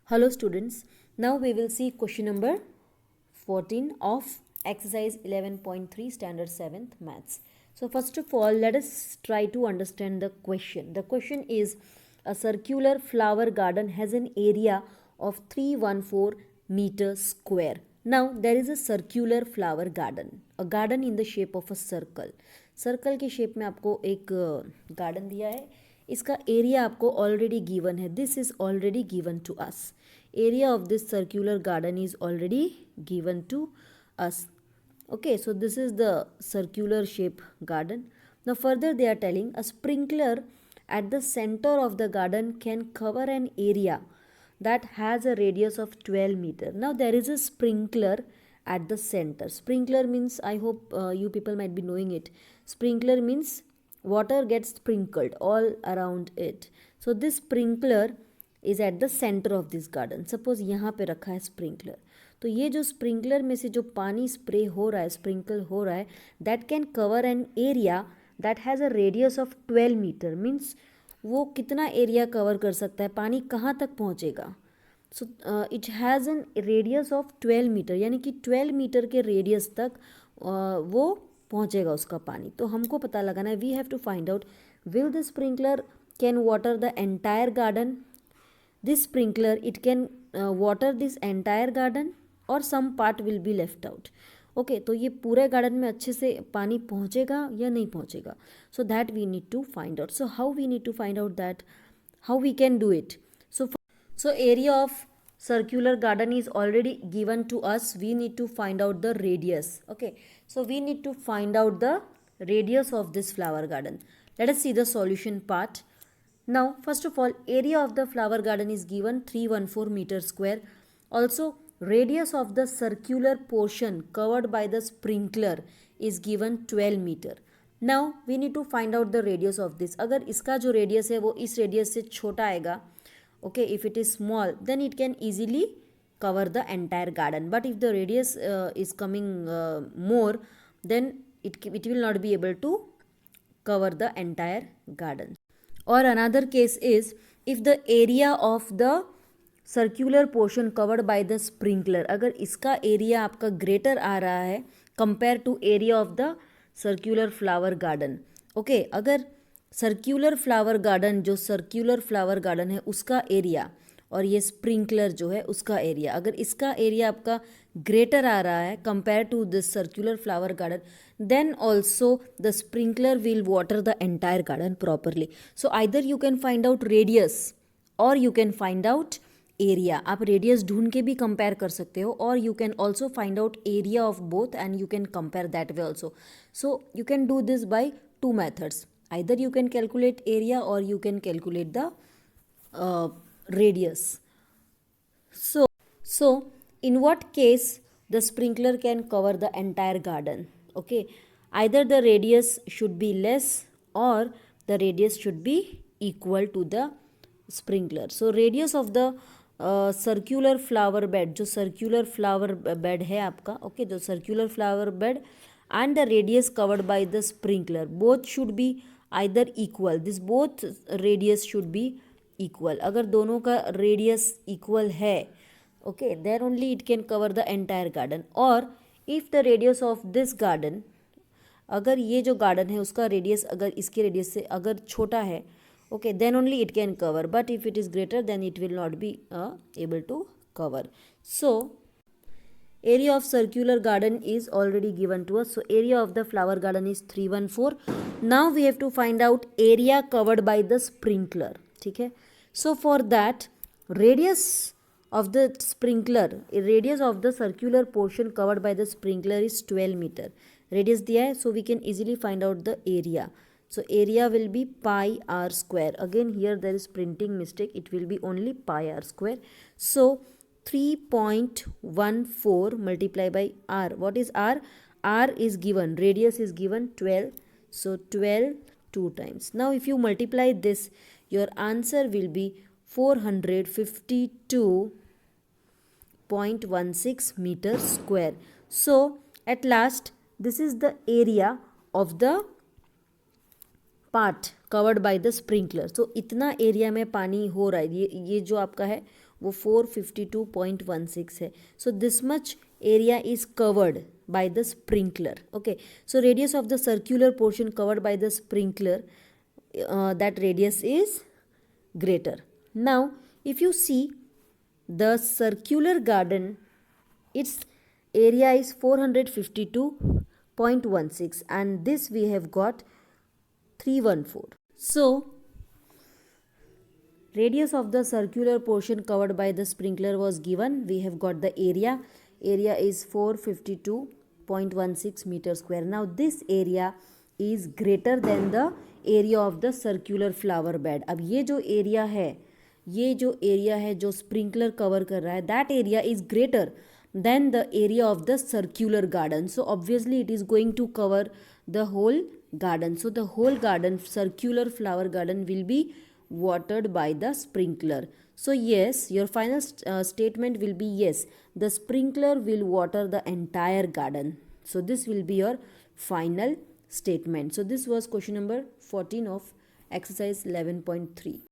Hello students, now we will see question number 14 of exercise 11.3 standard 7th maths. So first of all, let us try to understand the question. The question is, a circular flower garden has an area of 314 meters square. Now there is a circular flower garden, a garden in the shape of a circle. Circle के shape में आपको एक garden दिया है. इसका area आपको already given है. This is already given to us. Area of this circular garden is already given to us. Okay, so this is the circular shape garden. Now further they are telling a sprinkler at the center of the garden can cover an area that has a radius of 12 meter. Now there is a sprinkler at the center. Sprinkler means, I hope you people might be knowing it. Sprinkler means water gets sprinkled all around it. So this sprinkler is at the center of this garden. Suppose यहाँ पे रखा है sprinkler. तो ये जो sprinkler में से जो पानी स्प्रे हो रहा है, स्प्रिंकल हो रहा है, that can cover an area that has a radius of 12 metre. Means वो कितना एरिया कवर कर सकता है, पानी कहाँ तक पहुँचेगा. So it has an radius of 12 metre, यानी कि 12 मीटर के रेडियस तक वो पहुँचेगा उसका पानी. तो हमको पता लगाना है, we have to find out will the sprinkler can water the entire garden. This sprinkler it can water this entire garden or some part will be left out. Okay, तो ये पूरे गार्डन में अच्छे से पानी पहुँचेगा या नहीं पहुँचेगा. So that we need to find out. So how we need to find out that, how we can do it. So area of circular garden is already given to us. We need to find out the radius. Okay, so we need to find out the radius of this flower garden. Let us see the solution part. Now first of all, area of the flower garden is given 314 meters square. Also radius of the circular portion covered by the sprinkler is given 12 meter. Now we need to find out the radius of this. अगर इसका जो radius है वो इस radius से छोटा आएगा, okay, if it is small then it can easily cover the entire garden, but if the radius is coming more, then it will not be able to cover the entire garden. Or another case is, if the area of the circular portion covered by the sprinkler, अगर इसका area आपका greater आ रहा है compared to area of the circular flower garden. okay, अगर circular flower garden, जो circular flower garden है उसका area और ये स्प्रिंकलर जो है उसका एरिया, अगर इसका एरिया आपका ग्रेटर आ रहा है compare to this circular flower garden, then also the sprinkler will water the entire garden properly. So either you can find out radius or you can find out area. आप radius ढूंढ के भी compare कर सकते हो, और you can also find out area of both and you can compare that way also. So you can do this by two methods. Either you can calculate area or you can calculate the radius. So in what case the sprinkler can cover the entire garden? Okay, either the radius should be less or the radius should be equal to the sprinkler. So radius of the circular flower bed, जो circular flower bed है आपका, okay, जो circular flower bed and the radius covered by the sprinkler, both should be either equal. This both radius should be equal. अगर दोनों का radius equal है, okay, then only it can cover the entire garden. Or if the radius of this garden, अगर ये जो garden है उसका radius अगर इसके radius से अगर छोटा है, okay, then only it can cover. But if it is greater, then it will not be able to cover. So area of circular garden is already given to us. So area of the flower garden is 314. Now we have to find out area covered by the sprinkler. ठीक है. So for that, radius of the sprinkler, radius of the circular portion covered by the sprinkler is 12 meter. Radius दिया है, so we can easily find out the area. So area will be pi r square. Again here there is printing mistake. It will be only pi r square. So 3.14 multiplied by r. What is r? R is given, radius is given 12. So 12 2 times. Now if you multiply this, your answer will be 452.16 meters square. So at last, this is the area of the part covered by the sprinkler. So इतना area में पानी हो रहा है, ये जो आपका है वो 452.16 है. So this much area is covered by the sprinkler. Okay, so radius of the circular portion covered by the sprinkler, that radius is greater. Now if you see the circular garden, its area is 452.16 and this we have got 314. So radius of the circular portion covered by the sprinkler was given. We have got the area. Area is 452.16 meter square. Now this area is greater than the area of the circular flower bed. अब ये जो area है जो sprinkler cover कर रहा है, that area is greater than the area of the circular garden. So obviously it is going to cover the whole garden. So the whole garden, circular flower garden, will be watered by the sprinkler. So yes, your final statement will be yes, the sprinkler will water the entire garden. So this will be your final statement. So this was question number 14 of exercise 11.3.